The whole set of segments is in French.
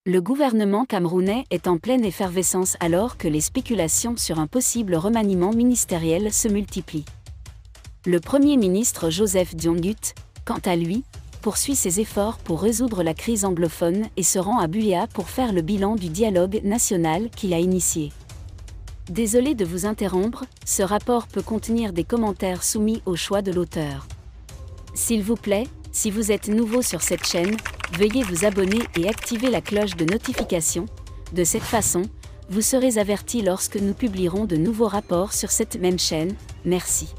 Le gouvernement camerounais est en pleine effervescence alors que les spéculations sur un possible remaniement ministériel se multiplient. Le Premier ministre Joseph Diangut, quant à lui, poursuit ses efforts pour résoudre la crise anglophone et se rend à Buea pour faire le bilan du dialogue national qu'il a initié. Désolé de vous interrompre, ce rapport peut contenir des commentaires soumis au choix de l'auteur. S'il vous plaît, si vous êtes nouveau sur cette chaîne, veuillez vous abonner et activer la cloche de notification. De cette façon, vous serez averti lorsque nous publierons de nouveaux rapports sur cette même chaîne. Merci.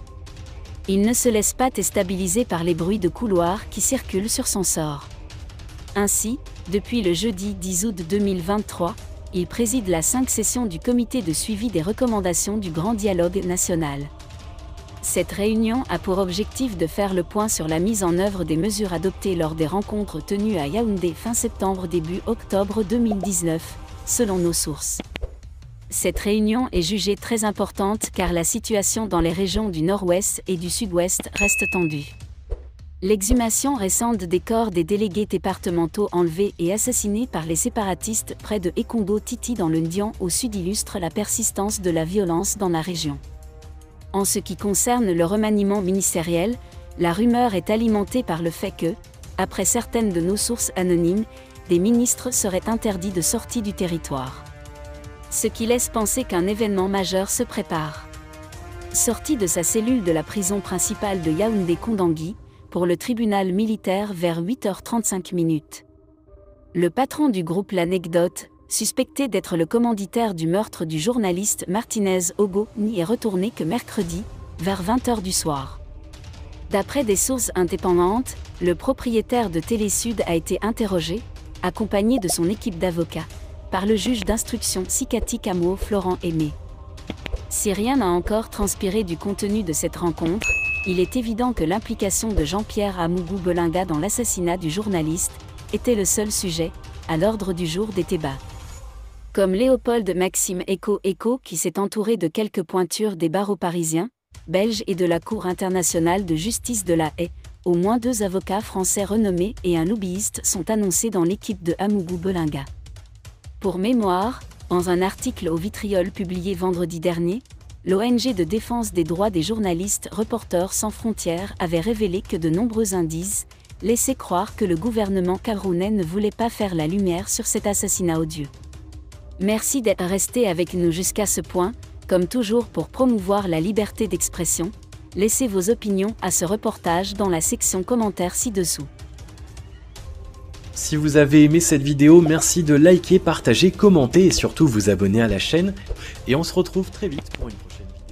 Il ne se laisse pas déstabiliser par les bruits de couloir qui circulent sur son sort. Ainsi, depuis le jeudi 10 août 2023, il préside la 5e session du comité de suivi des recommandations du Grand Dialogue National. Cette réunion a pour objectif de faire le point sur la mise en œuvre des mesures adoptées lors des rencontres tenues à Yaoundé fin septembre début octobre 2019, selon nos sources. Cette réunion est jugée très importante car la situation dans les régions du Nord-Ouest et du Sud-Ouest reste tendue. L'exhumation récente des corps des délégués départementaux enlevés et assassinés par les séparatistes près de Ekondo Titi dans le Ndian au Sud illustre la persistance de la violence dans la région. En ce qui concerne le remaniement ministériel, la rumeur est alimentée par le fait que, après certaines de nos sources anonymes, des ministres seraient interdits de sortie du territoire. Ce qui laisse penser qu'un événement majeur se prépare. Sorti de sa cellule de la prison principale de Yaoundé-Kondangui, pour le tribunal militaire vers 8h35. Le patron du groupe L'Anecdote, suspecté d'être le commanditaire du meurtre du journaliste Martinez Ogo, n'y est retourné que mercredi, vers 20h du soir. D'après des sources indépendantes, le propriétaire de Télésud a été interrogé, accompagné de son équipe d'avocats, par le juge d'instruction Sikati Kamo Florent Aimé. Si rien n'a encore transpiré du contenu de cette rencontre, il est évident que l'implication de Jean-Pierre Amougou Belinga dans l'assassinat du journaliste était le seul sujet à l'ordre du jour des débats. Comme Léopold Maxime Eco qui s'est entouré de quelques pointures des barreaux parisiens, belges et de la Cour internationale de justice de La Haye, au moins 2 avocats français renommés et un lobbyiste sont annoncés dans l'équipe de Amougou Belinga. Pour mémoire, dans un article au Vitriol publié vendredi dernier, l'ONG de défense des droits des journalistes Reporters sans frontières avait révélé que de nombreux indices laissaient croire que le gouvernement camerounais ne voulait pas faire la lumière sur cet assassinat odieux. Merci d'être resté avec nous jusqu'à ce point, comme toujours pour promouvoir la liberté d'expression. Laissez vos opinions à ce reportage dans la section commentaires ci-dessous. Si vous avez aimé cette vidéo, merci de liker, partager, commenter et surtout vous abonner à la chaîne. Et on se retrouve très vite pour une prochaine vidéo.